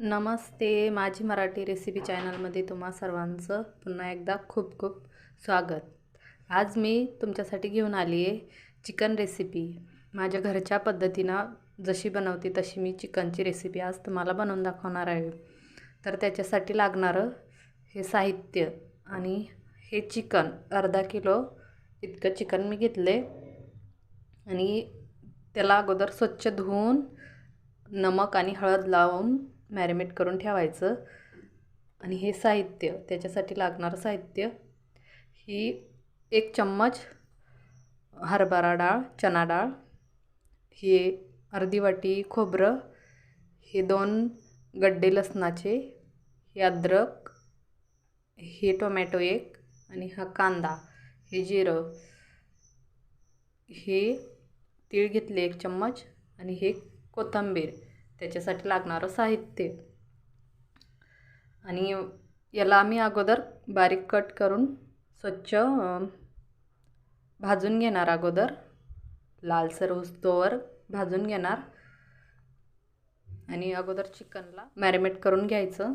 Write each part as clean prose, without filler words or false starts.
नमस्ते. माझी मराठी रेसिपी चॅनलमध्ये तुम्हा सर्वांचं पुन्हा एकदा खूप खूप स्वागत. आज मी तुमच्यासाठी घेऊन आली आहे चिकन रेसिपी. माझ्या घरच्या पद्धतीनं जशी बनवते तशी मी चिकनची रेसिपी आज तुम्हाला बनवून दाखवणार आहे. तर त्याच्यासाठी लागणारं हे साहित्य आणि हे चिकन अर्धा किलो इतकं चिकन मी घेतले आणि त्याला अगोदर स्वच्छ धुवून नमक आणि हळद लावून मॅरिनेट करून ठेवायचं. आणि हे साहित्य त्याच्यासाठी लागणारं साहित्य ही 1 चम्मच हरभरा डाळ चना डाळ, ही अर्धी वाटी खोबरं, हे 2 गड्डे लसणाचे, हे अद्रक, हे टोमॅटो 1 आणि हा कांदा, हे जिरं, हे तीळ घेतले 1 चम्मच आणि हे कोथिंबीर त्याच्यासाठी लागणारं साहित्य. आणि याला आम्ही अगोदर बारीक कट करून स्वच्छ भाजून घेणार. अगोदर लालसर होईस्तोवर भाजून घेणार आणि अगोदर चिकनला मॅरिनेट करून घ्यायचं.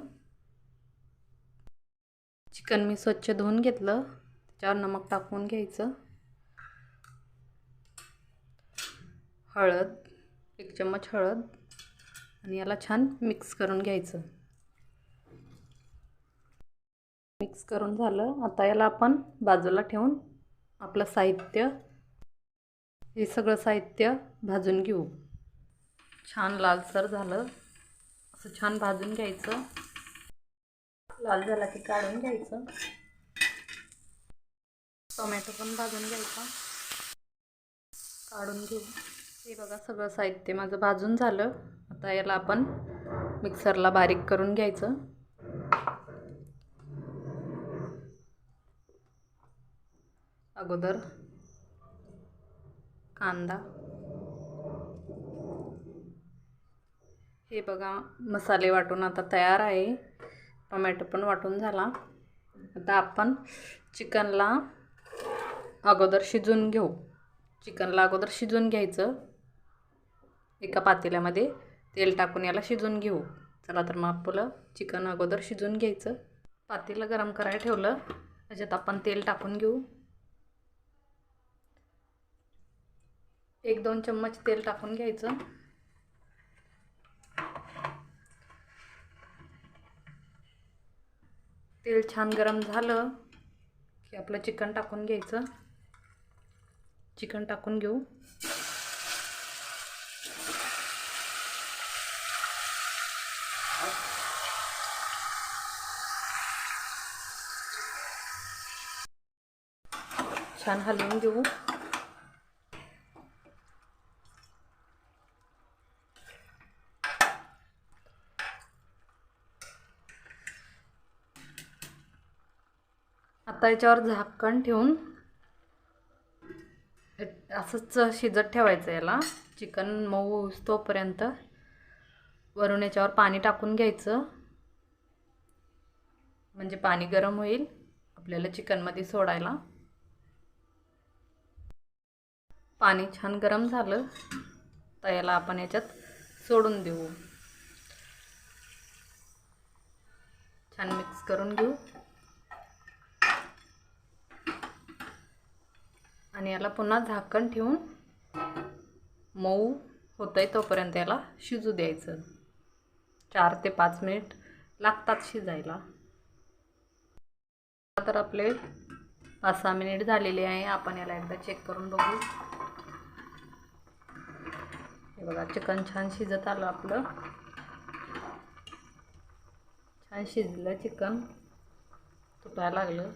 चिकन मी स्वच्छ धुवून घेतलं, त्याच्यावर नमक टाकून घ्यायचं, हळद 1 चम्मच हळद आणि याला छान मिक्स करून घ्यायचं. मिक्स करून झालं. आता याला आपण बाजूला ठेवून आपलं साहित्य, हे सगळं साहित्य भाजून घेऊ. छान लालसर झालं असं छान भाजून घ्यायचं. लाल झाला की काढून घ्यायचं. टोमॅटो पण भाजून घ्यायचा, काढून घेऊ. हे बघा सगळं साहित्य माझं भाजून झालं. आता याला आपण मिक्सरला बारीक करून घ्यायचं. अगोदर कांदा, हे बघा मसाले वाटून आता तयार आहे. टोमॅटो पण वाटून झाला. आता आपण चिकनला अगोदर शिजवून घेऊ. चिकनला अगोदर शिजवून घ्यायचं. एका पातेल्यामध्ये तेल टाकून याला शिजवून घेऊ. चला तर मग आपलं चिकन अगोदर शिजवून घ्यायचं. पातेलं गरम करायला ठेवलं, त्याच्यात आपण तेल टाकून घेऊ. 1-2 चम्मच तेल टाकून घ्यायचं. तेल छान गरम झालं की आपलं चिकन टाकून घ्यायचं. चिकन टाकून घेऊ. छान हलवून घेऊ. आता याच्यावर झाकण ठेवून असंच शिजत ठेवायचं. याला चिकन मऊ होईस्तोपर्यंत वरून याच्यावर पाणी टाकून घ्यायचं, म्हणजे पाणी गरम होईल आपल्याला चिकनमध्ये सोडायला. पाणी छान गरम झालं तर याला आपण याच्यात सोडून देऊ. छान मिक्स करून घेऊ आणि याला पुन्हा झाकण ठेवून मऊ होतंय तोपर्यंत याला शिजू द्यायचं. 4 ते 5 मिनिट लागतात शिजायला. तर आपले 5-6 मिनिट झालेले आहे. आपण याला एकदा चेक करून बघू. हे बघा चिकन छान शिजत आलं आपलं. छान शिजलं चिकन, तुटायला लागलं.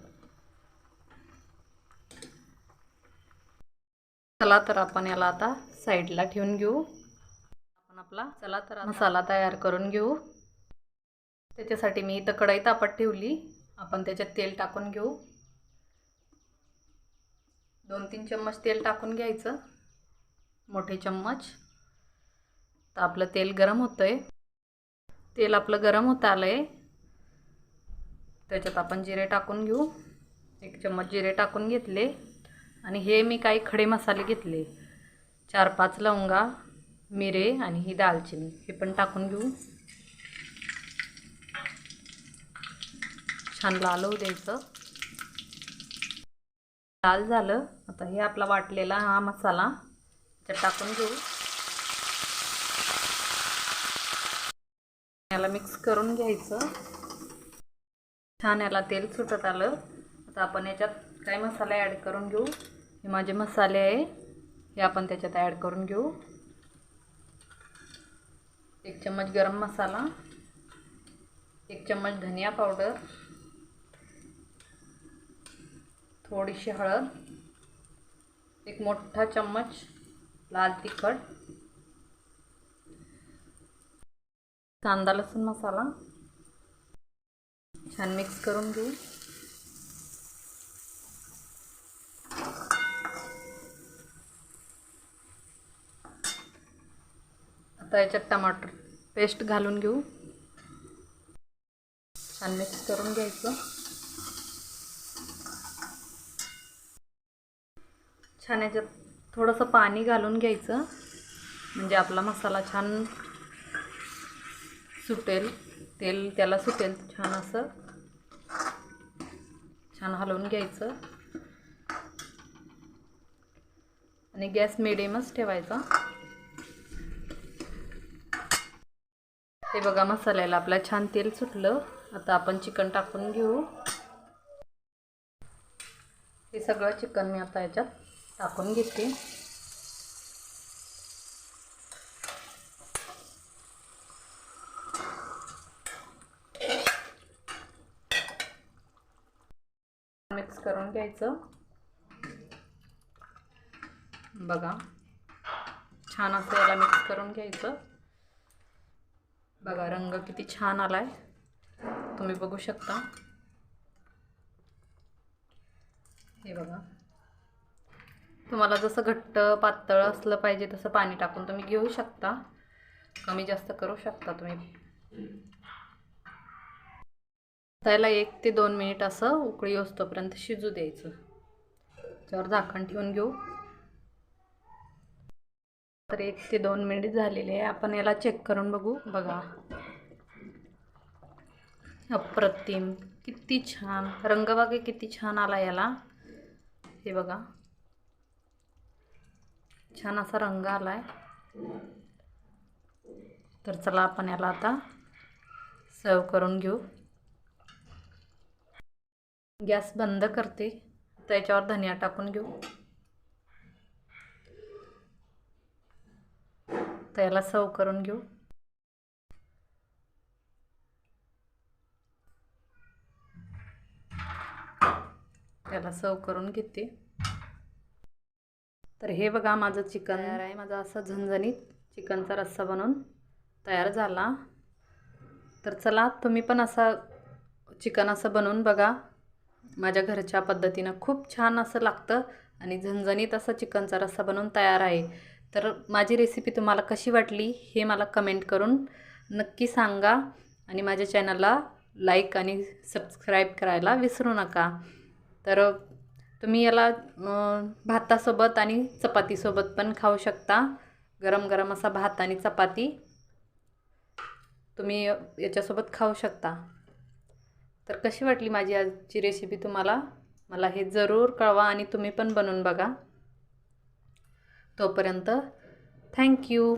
चला तर आपण याला आता साईडला ठेवून घेऊ. आपण आपला चला तर मसाला तयार करून घेऊ. त्याच्यासाठी मी इथं कढई तापत ठेवली. आपण त्याच्यात तेल टाकून घेऊ. 2-3 चम्मच तेल टाकून घ्यायचं, मोठे चम्मच. तर आपलं तेल गरम होतंय. तेल आपलं गरम होत आलंय. त्याच्यात आपण जिरे टाकून घेऊ. 1 चम्मच जिरे टाकून घेतले आणि हे मी काही खडे मसाले घेतले. 4-5 लवंगा, मिरे आणि ही दालचिनी, हे पण टाकून घेऊ. छान लाल होऊ द्यायचं. लाल झालं. आता हे आपला वाटलेला हा मसाला त्यात टाकून घेऊ. याला मिक्स करून घ्यायचं. छान याला तेल सुटत आलं. आता आपण याच्यात काही मसाले ॲड करून घेऊ. हे माझे मसाले आहे, हे आपण त्याच्यात ॲड करून घेऊ. 1 चम्मच गरम मसाला, 1 चम्मच धनिया पावडर, थोडीशी हळद, 1 मोठा चम्मच लाल तिखट, कांदा लसूण मसाला. छान मिक्स करून घेऊ. आता याच्यात टमाटर पेस्ट घालून घेऊ. छान मिक्स करून घ्यायचं. छान याच्यात थोडंसं पाणी घालून घ्यायचं, म्हणजे आपला मसाला छान सुटेल, तेल त्याला सुटेल. छान असं छान हलवून घ्यायचं आणि गॅस मिडियमच ठेवायचा. हे बघा मसाल्याला आपल्या छान तेल सुटलं. आता आपण चिकन टाकून घेऊ. हे सगळं चिकन मी आता याच्यात टाकून घेते. मिक्स करून घ्यायचं. बघा छान असं याला मिक्स करून घ्यायचं. बघा रंग किती छान आलाय, तुम्ही बघू शकता. हे बघा, तुम्हाला जसं घट्ट पातळ असलं पाहिजे तसं पाणी टाकून तुम्ही घेऊ शकता, कमी जास्त करू शकता तुम्ही. त्याला 1 ते 2 मिनिट असं उकळी येऊस्तोपर्यंत शिजू द्यायचं. त्यावर झाकण ठेवून घेऊ. तर 1 ते 2 मिनिट झालेले आहे. आपण याला चेक करून बघू. बघा अप्रतिम, किती छान रंग बघा, किती छान आला याला. हे बघा छान असा रंग आलाय. तर चला आपण याला आता सर्व करून घेऊ. गॅस बंद करते. त्याच्यावर धनिया टाकून घेऊ. त्याला सर्व करून घेऊ. त्याला सर्व करून घेते. तर हे बघा माझं चिकन तयार आहे. माझा असा झणझणीत चिकनचा रस्सा बनवून तयार झाला. तर चला तुम्ही पण असा चिकन असं बनवून बघा. माझ्या घरच्या पद्धतीनं खूप छान असं लागतं आणि झणझणीत असा चिकनचा रस्सा बनवून तयार आहे. तर माझी रेसिपी तुम्हाला कशी वाटली हे मला कमेंट करून नक्की सांगा आणि माझ्या चॅनलला लाईक आणि सबस्क्राईब करायला विसरू नका. तर तुम्ही याला भातासोबत आणि चपातीसोबत पण खाऊ शकता. गरम गरम असा भात आणि चपाती तुम्ही याच्यासोबत खाऊ शकता. तर कशी वाटली माझी आजची रेसिपी तुम्हाला, मला हे जरूर कळवा आणि तुम्ही पण बनवून बघा. तोपर्यंत थँक्यू.